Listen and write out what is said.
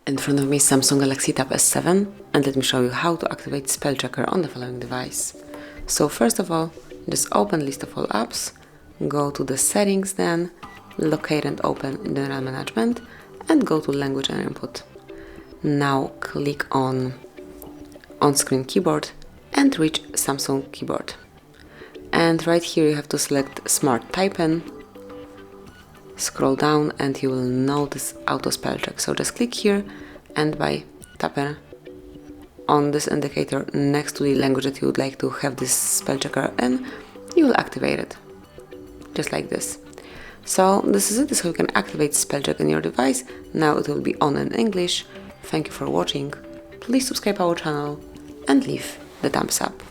In front of me is Samsung Galaxy Tab S7, and let me show you how to activate spell checker on the following device. So first of all, just open list of all apps, go to the settings, then locate and open general management, and go to language and input. Now click on on-screen keyboard and reach Samsung keyboard. And right here you have to select Smart Typing. Scroll down and you will notice auto spell check. So just click here, and by tapping on this indicator next to the language that you would like to have this spell checker in, you will activate it. Just like this. So this is it. This is how you can activate spell check in your device. Now it will be on in English. Thank you for watching. Please subscribe our channel and leave the thumbs up.